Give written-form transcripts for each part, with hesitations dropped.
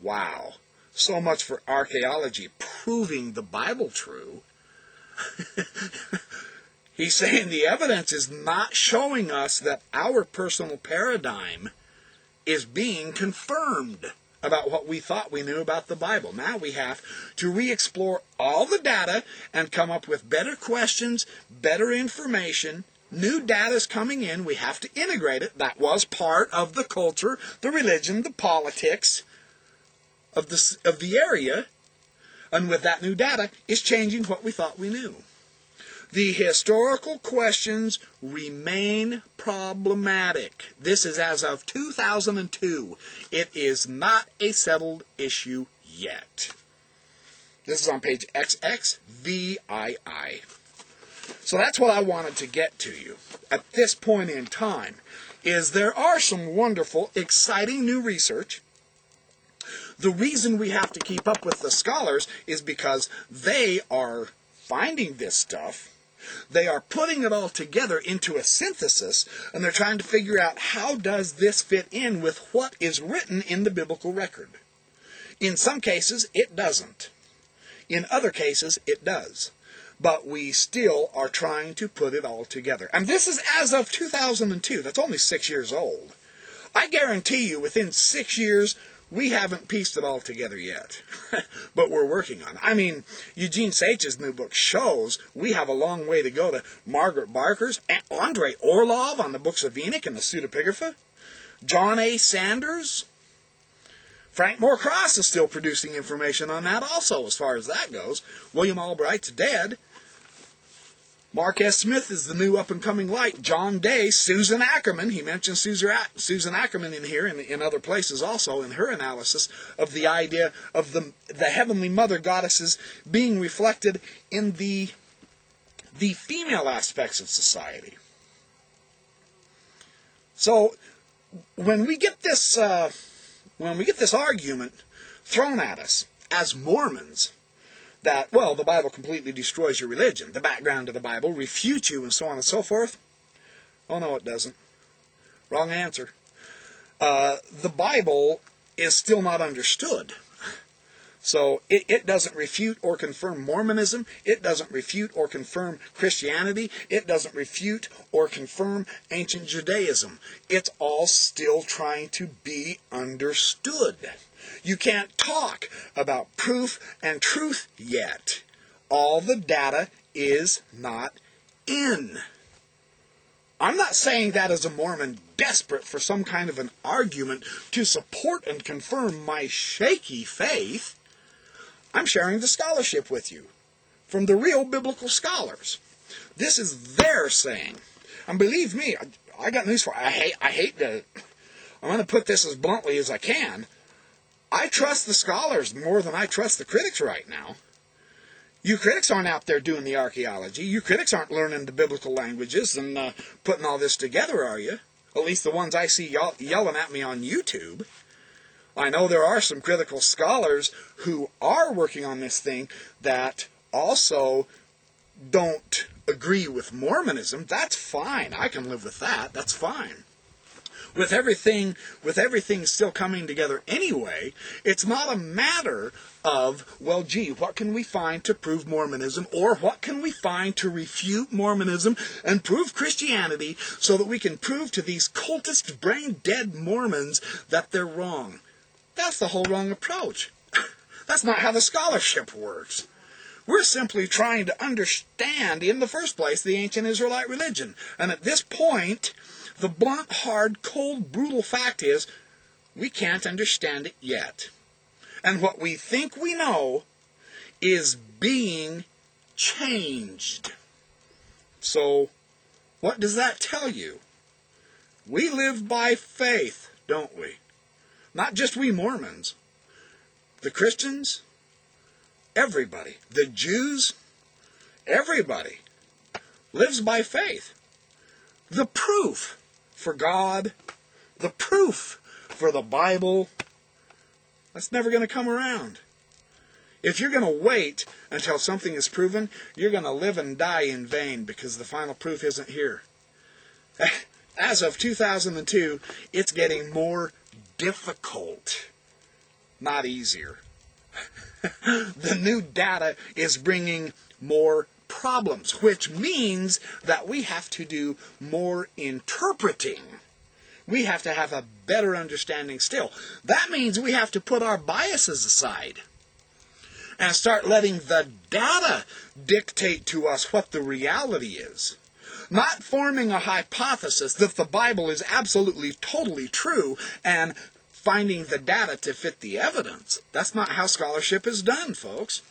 Wow. So much for archaeology proving the Bible true. He's saying the evidence is not showing us that our personal paradigm is being confirmed about what we thought we knew about the Bible. Now we have to re-explore all the data and come up with better questions, better information. New data is coming in. We have to integrate it. That was part of the culture, the religion, the politics of the area. And with that new data, it's changing what we thought we knew. The historical questions remain problematic. This is as of 2002. It is not a settled issue yet. This is on page XXVII. So that's what I wanted to get to you at this point in time, is there are some wonderful, exciting new research. The reason we have to keep up with the scholars is because they are finding this stuff. They are putting it all together into a synthesis, and they're trying to figure out how does this fit in with what is written in the biblical record. In some cases, it doesn't. In other cases, it does. But we still are trying to put it all together. And this is as of 2002. That's only 6 years old. I guarantee you, within 6 years, we haven't pieced it all together yet, but we're working on it. I mean, Eugene Sach's new book shows we have a long way to go to Margaret Barker's, Andrei Orlov on the books of Enoch and the Pseudepigrapha, John A. Sanders. Frank Moore Cross is still producing information on that also, as far as that goes. William Albright's dead. Mark S. Smith is the new up-and-coming light. John Day, Susan Ackerman, he mentions Susan Ackerman in here and in other places also in her analysis of the idea of the Heavenly Mother goddesses being reflected in the female aspects of society. So when we get this argument thrown at us as Mormons, that, well, the Bible completely destroys your religion, the background of the Bible refutes you, and so on and so forth. Oh, no, it doesn't. Wrong answer. The Bible is still not understood. So it doesn't refute or confirm Mormonism. It doesn't refute or confirm Christianity. It doesn't refute or confirm ancient Judaism. It's all still trying to be understood. You can't talk about proof and truth yet. All the data is not in. I'm not saying that as a Mormon desperate for some kind of an argument to support and confirm my shaky faith. I'm sharing the scholarship with you from the real biblical scholars. This is their saying. And believe me, I got news for you. I'm going to put this as bluntly as I can. I trust the scholars more than I trust the critics right now. You critics aren't out there doing the archaeology. You critics aren't learning the biblical languages and putting all this together, are you? At least the ones I see yelling at me on YouTube. I know there are some critical scholars who are working on this thing that also don't agree with Mormonism. That's fine. I can live with that. That's fine. With everything still coming together anyway, it's not a matter of, well, gee, what can we find to prove Mormonism, or what can we find to refute Mormonism and prove Christianity so that we can prove to these cultist, brain-dead Mormons that they're wrong. That's the whole wrong approach. That's not how the scholarship works. We're simply trying to understand, in the first place, the ancient Israelite religion. And at this point, the blunt, hard, cold, brutal fact is, we can't understand it yet. And what we think we know is being changed. So, what does that tell you? We live by faith, don't we? Not just we Mormons. The Christians, everybody. The Jews, everybody lives by faith. The proof for God, the proof for the Bible, that's never going to come around. If you're going to wait until something is proven, you're going to live and die in vain, because the final proof isn't here. As of 2002, it's getting more difficult. not easier. The new data is bringing more problems, which means that we have to do more interpreting. We have to have a better understanding still. That means we have to put our biases aside and start letting the data dictate to us what the reality is. Not forming a hypothesis that the Bible is absolutely, totally true and finding the data to fit the evidence. That's not how scholarship is done, folks.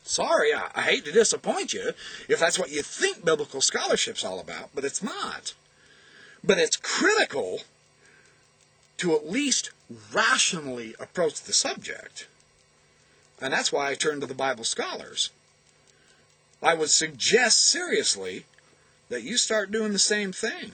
Sorry, I hate to disappoint you if that's what you think biblical scholarship's all about, but it's not. But it's critical to at least rationally approach the subject. And that's why I turn to the Bible scholars. I would suggest seriously that you start doing the same thing.